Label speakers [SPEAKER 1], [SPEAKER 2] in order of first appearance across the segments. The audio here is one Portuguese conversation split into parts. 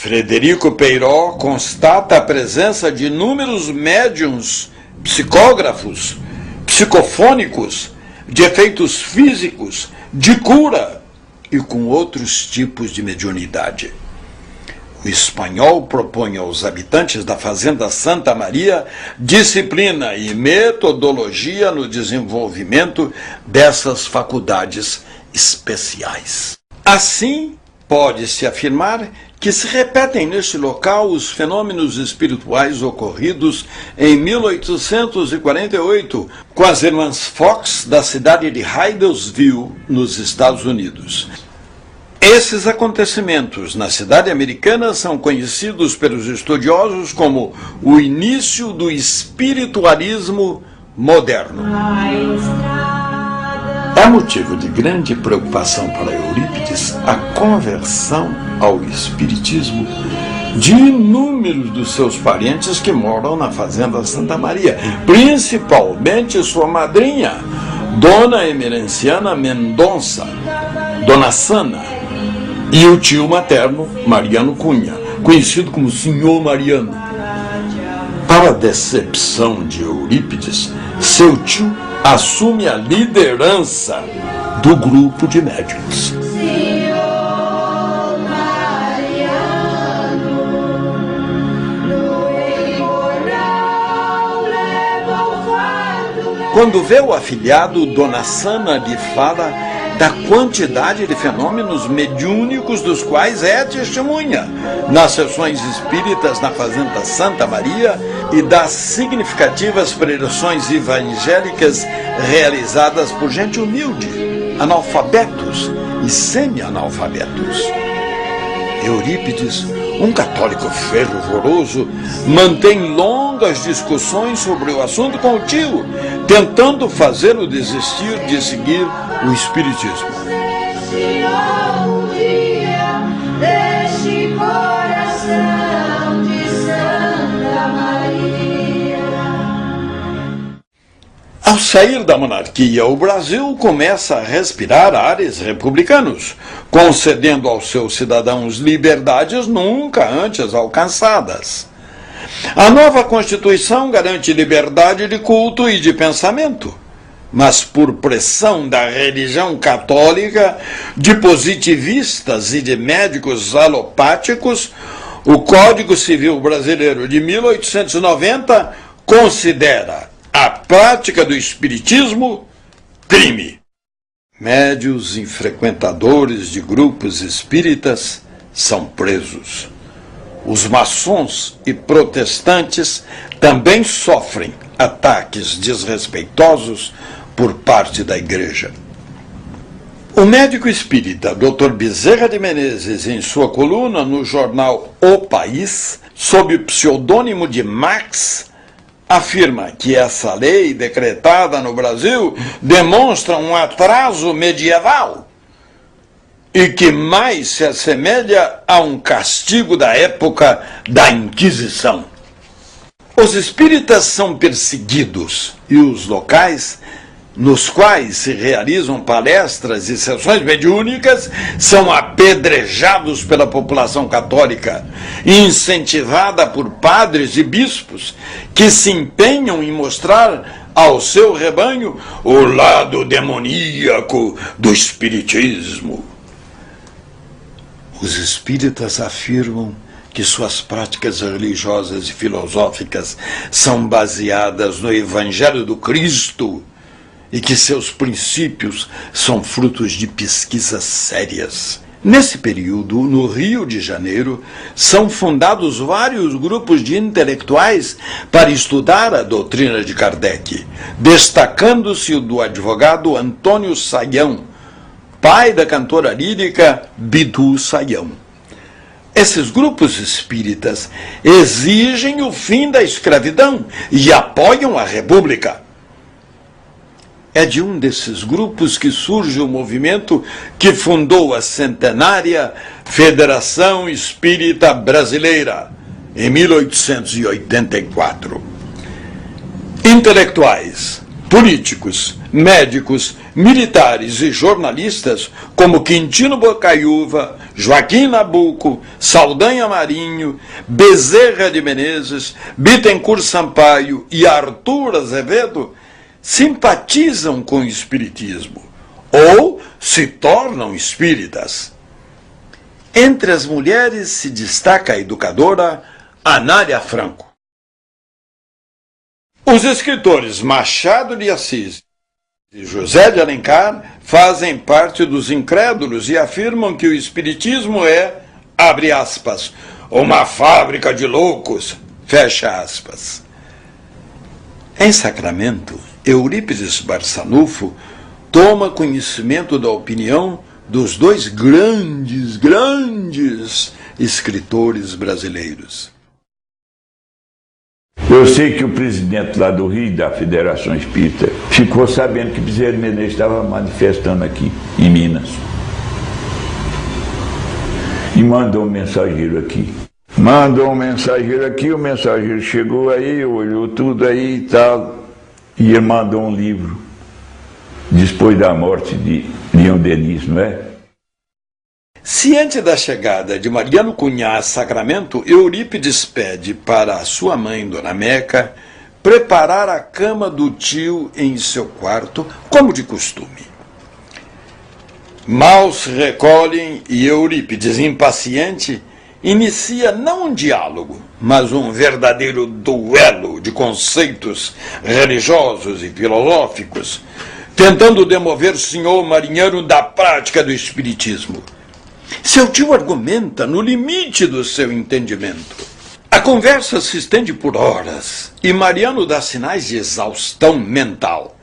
[SPEAKER 1] Frederico Peiró constata a presença de inúmeros médiuns, psicógrafos, psicofônicos, de efeitos físicos, de cura e com outros tipos de mediunidade. O espanhol propõe aos habitantes da Fazenda Santa Maria disciplina e metodologia no desenvolvimento dessas faculdades especiais. Assim, pode-se afirmar que se repetem neste local os fenômenos espirituais ocorridos em 1848 com as irmãs Fox da cidade de Hydesville, nos Estados Unidos. Esses acontecimentos na cidade americana são conhecidos pelos estudiosos como o início do espiritualismo moderno. É motivo de grande preocupação para Eurípides a conversão ao espiritismo de inúmeros dos seus parentes que moram na Fazenda Santa Maria, principalmente sua madrinha, Dona Emerenciana Mendonça, Dona Sana, e o tio materno, Mariano Cunha, conhecido como Senhor Mariano. Para a decepção de Eurípides, seu tio assume a liderança do grupo de médiuns. Quando vê o afilhado, Dona Sana lhe fala da quantidade de fenômenos mediúnicos dos quais é testemunha nas sessões espíritas na Fazenda Santa Maria e das significativas pregações evangélicas realizadas por gente humilde, analfabetos e semi-analfabetos. Eurípides, um católico fervoroso, mantém longas discussões sobre o assunto com o tio, tentando fazê-lo desistir de seguir o espiritismo. Ao sair da monarquia, o Brasil começa a respirar ares republicanos, concedendo aos seus cidadãos liberdades nunca antes alcançadas. A nova Constituição garante liberdade de culto e de pensamento, mas por pressão da religião católica, de positivistas e de médicos alopáticos, o Código Civil Brasileiro de 1890 considera a prática do espiritismo crime. Médios e frequentadores de grupos espíritas são presos. Os maçons e protestantes também sofrem ataques desrespeitosos por parte da Igreja. O médico espírita Dr. Bezerra de Menezes, em sua coluna no jornal O País, sob o pseudônimo de Max, afirma que essa lei decretada no Brasil demonstra um atraso medieval e que mais se assemelha a um castigo da época da Inquisição. Os espíritas são perseguidos e os locais nos quais se realizam palestras e sessões mediúnicas são apedrejados pela população católica, incentivada por padres e bispos que se empenham em mostrar ao seu rebanho o lado demoníaco do espiritismo. Os espíritas afirmam que suas práticas religiosas e filosóficas são baseadas no Evangelho do Cristo e que seus princípios são frutos de pesquisas sérias. Nesse período, no Rio de Janeiro, são fundados vários grupos de intelectuais para estudar a doutrina de Kardec, destacando-se o do advogado Antônio Saião, pai da cantora lírica Bidu Saião. Esses grupos espíritas exigem o fim da escravidão e apoiam a República. É de um desses grupos que surge o movimento que fundou a centenária Federação Espírita Brasileira, em 1884. Intelectuais, políticos, médicos, militares e jornalistas como Quintino Bocaiúva, Joaquim Nabuco, Saldanha Marinho, Bezerra de Menezes, Bittencourt Sampaio e Arthur Azevedo simpatizam com o espiritismo ou se tornam espíritas. Entre as mulheres se destaca a educadora Anália Franco. Os escritores Machado de Assis e José de Alencar fazem parte dos incrédulos e afirmam que o espiritismo é, abre aspas, uma fábrica de loucos, fecha aspas. Em Sacramento, Eurípides Barçanufo toma conhecimento da opinião dos dois grandes escritores brasileiros.
[SPEAKER 2] Eu sei que o presidente lá do Rio, da Federação Espírita, ficou sabendo que Bezerra de Menezes estava manifestando aqui, em Minas. E mandou um mensageiro aqui. Mandou um mensageiro aqui, o mensageiro chegou aí, olhou tudo aí e tal, e ele mandou um livro, depois da morte de Leon Denis, não é?
[SPEAKER 1] Ciente da chegada de Mariano Cunha a Sacramento, Eurípides pede para sua mãe, Dona Meca, preparar a cama do tio em seu quarto, como de costume. Mal se recolhem e Eurípides, impaciente, inicia não um diálogo, mas um verdadeiro duelo de conceitos religiosos e filosóficos, tentando demover o senhor marinheiro da prática do espiritismo. Seu tio argumenta no limite do seu entendimento. A conversa se estende por horas e Mariano dá sinais de exaustão mental,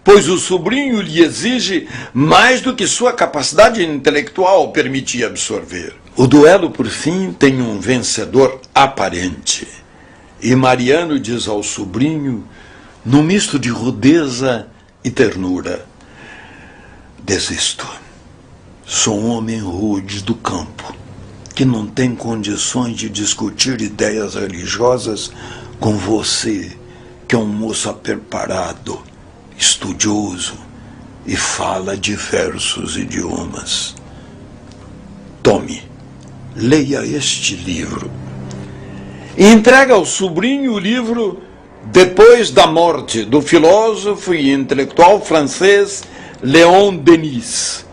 [SPEAKER 1] pois o sobrinho lhe exige mais do que sua capacidade intelectual permitia absorver. O duelo, por fim, tem um vencedor aparente. E Mariano diz ao sobrinho, num misto de rudeza e ternura: desisto. Sou um homem rude do campo, que não tem condições de discutir ideias religiosas com você, que é um moço apreparado, estudioso e fala diversos idiomas. Tome, leia este livro. E entrega ao sobrinho o livro Depois da Morte, do filósofo e intelectual francês Leon Denis,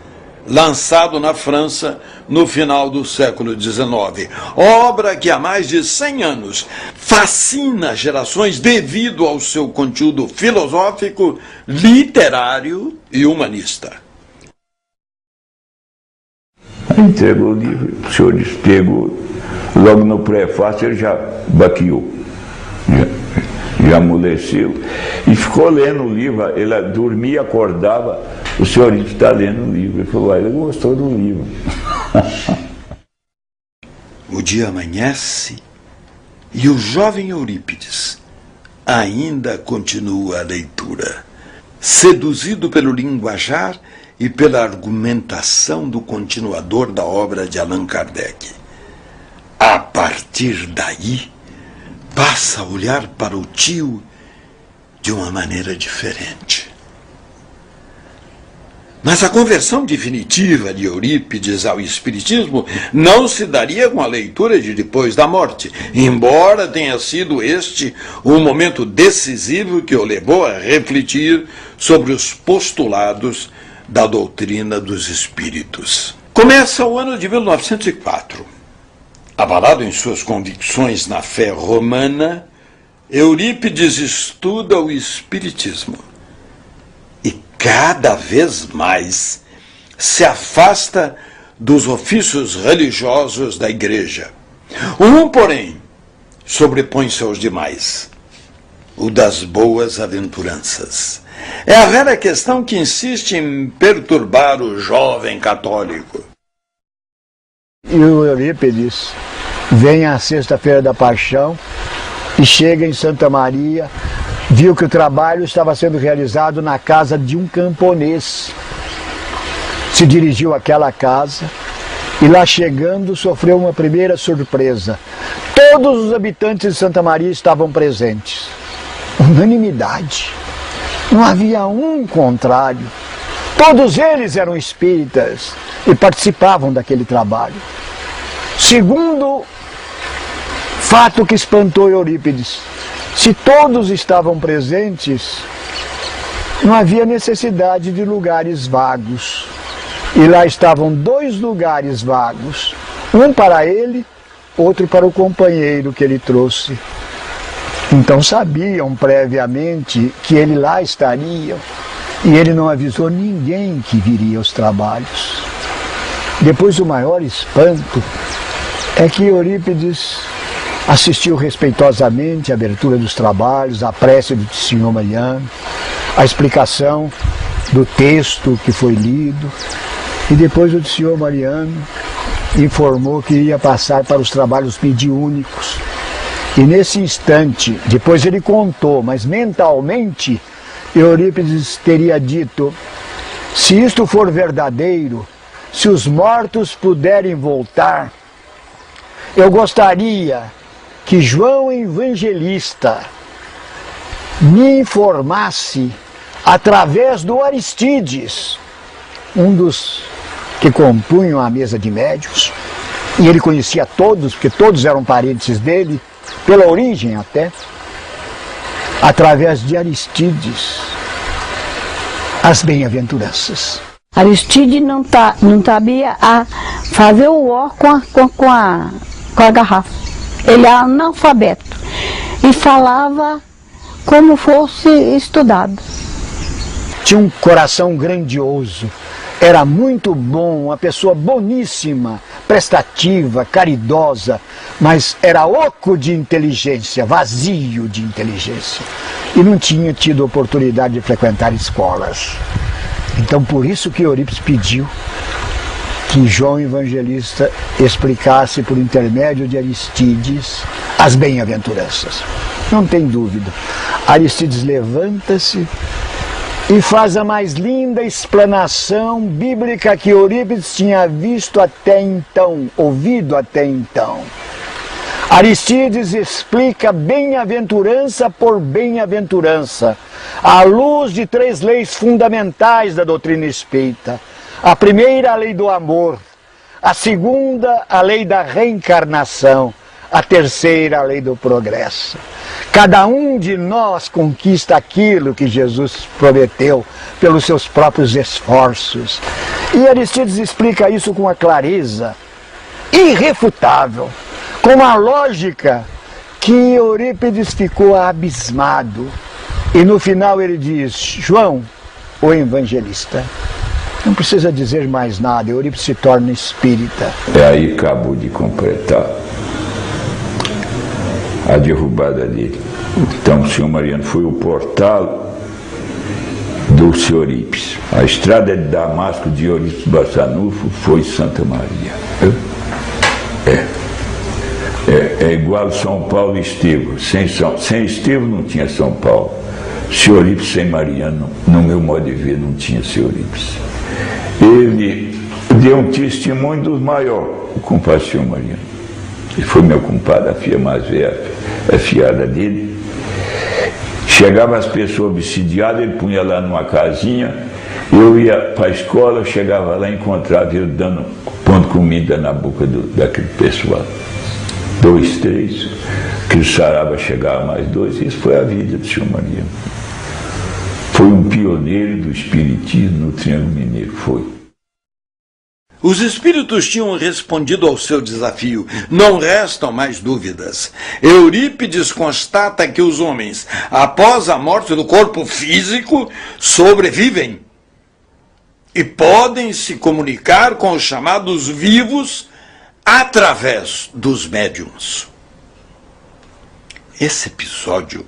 [SPEAKER 1] lançado na França no final do século XIX. Obra que há mais de 100 anos fascina gerações devido ao seu conteúdo filosófico, literário e humanista.
[SPEAKER 2] Entregou o livro, o senhor disse, pegou, logo no prefácio ele já baqueou, já amoleceu, e ficou lendo o livro, ele dormia, acordava, o senhorito está lendo o livro, ele falou, ele gostou do livro.
[SPEAKER 1] O dia amanhece e o jovem Eurípides ainda continua a leitura, seduzido pelo linguajar e pela argumentação do continuador da obra de Allan Kardec. A partir daí, passa a olhar para o tio de uma maneira diferente. Mas a conversão definitiva de Eurípides ao espiritismo não se daria com a leitura de Depois da Morte, embora tenha sido este um momento decisivo que o levou a refletir sobre os postulados da doutrina dos espíritos. Começa o ano de 1904. Abalado em suas convicções na fé romana, Eurípides estuda o espiritismo e cada vez mais se afasta dos ofícios religiosos da igreja. Um, porém, sobrepõe-se aos demais: o das boas aventuranças. É a velha questão que insiste em perturbar o jovem católico.
[SPEAKER 3] E o Eurípides vem à Sexta-feira da Paixão e chega em Santa Maria, viu que o trabalho estava sendo realizado na casa de um camponês. Se dirigiu àquela casa e lá chegando sofreu uma primeira surpresa. Todos os habitantes de Santa Maria estavam presentes. Unanimidade. Não havia um contrário. Todos eles eram espíritas e participavam daquele trabalho. Segundo fato que espantou Eurípides, se todos estavam presentes, não havia necessidade de lugares vagos. E lá estavam 2 lugares vagos, um para ele, outro para o companheiro que ele trouxe. Então sabiam previamente que ele lá estaria, e ele não avisou ninguém que viria aos trabalhos. Depois o maior espanto é que Eurípides assistiu respeitosamente à abertura dos trabalhos, à prece do Senhor Mariano, a explicação do texto que foi lido, e depois o Senhor Mariano informou que ia passar para os trabalhos mediúnicos. E nesse instante, depois ele contou, mas mentalmente, Eurípides teria dito: se isto for verdadeiro, se os mortos puderem voltar, eu gostaria que João Evangelista me informasse através do Aristides, um dos que compunham a mesa de médiuns, e ele conhecia todos, porque todos eram parentes dele, pela origem até, através de Aristides, as bem-aventuranças.
[SPEAKER 4] Aristides não sabia fazer o ó com a garrafa. Ele era analfabeto e falava como fosse estudado.
[SPEAKER 3] Tinha um coração grandioso, era muito bom, uma pessoa boníssima, prestativa, caridosa, mas era oco de inteligência, vazio de inteligência. E não tinha tido oportunidade de frequentar escolas. Então por isso que Eurípides pediu que João Evangelista explicasse por intermédio de Aristides as bem-aventuranças. Não tem dúvida. Aristides levanta-se e faz a mais linda explanação bíblica que Eurípides tinha visto até então, ouvido até então. Aristides explica bem-aventurança por bem-aventurança, à luz de 3 leis fundamentais da doutrina espírita. A primeira, a lei do amor. A segunda, a lei da reencarnação. A terceira, a lei do progresso. Cada um de nós conquista aquilo que Jesus prometeu pelos seus próprios esforços. E Aristides explica isso com uma clareza irrefutável, com uma lógica que Eurípides ficou abismado. E no final ele diz: João, o Evangelista. Não precisa dizer mais nada, Eurípides se torna espírita.
[SPEAKER 2] E aí acabou de completar a derrubada dele. Então o senhor Mariano foi o portal do senhor Eurípides. A estrada de Damasco de Eurípides Barçanufo foi Santa Maria. É igual São Paulo e Estevão. Sem Estevão não tinha São Paulo. Senhor Eurípides sem Mariano, no meu modo de ver, não tinha senhor Eurípides. Ele deu um testemunho dos maiores, o compadre senhor Mariano. Ele foi meu compadre, a filha mais velha, a fiada dele. Chegava as pessoas obsidiadas, ele punha lá numa casinha, eu ia para a escola, eu chegava lá e encontrava ele pondo comida na boca daquele pessoal. 2, 3, que o sarava chegava mais 2, isso foi a vida do senhor Mariano. Foi um pioneiro do espiritismo no Triângulo Mineiro, foi.
[SPEAKER 1] Os espíritos tinham respondido ao seu desafio. Não restam mais dúvidas. Eurípides constata que os homens, após a morte do corpo físico, sobrevivem e podem se comunicar com os chamados vivos através dos médiuns. Esse episódio,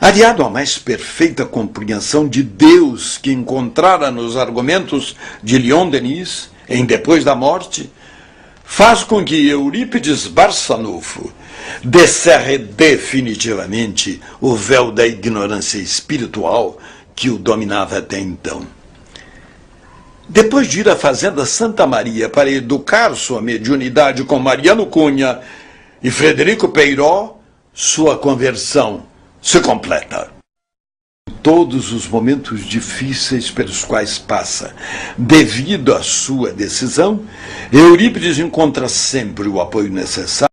[SPEAKER 1] aliado à mais perfeita compreensão de Deus que encontrara nos argumentos de Leon Denis, em Depois da Morte, faz com que Eurípides Barçanufo descerre definitivamente o véu da ignorância espiritual que o dominava até então. Depois de ir à fazenda Santa Maria para educar sua mediunidade com Mariano Cunha e Frederico Peiró, sua conversão se completa. todos os momentos difíceis pelos quais passa. Devido à sua decisão, Eurípides encontra sempre o apoio necessário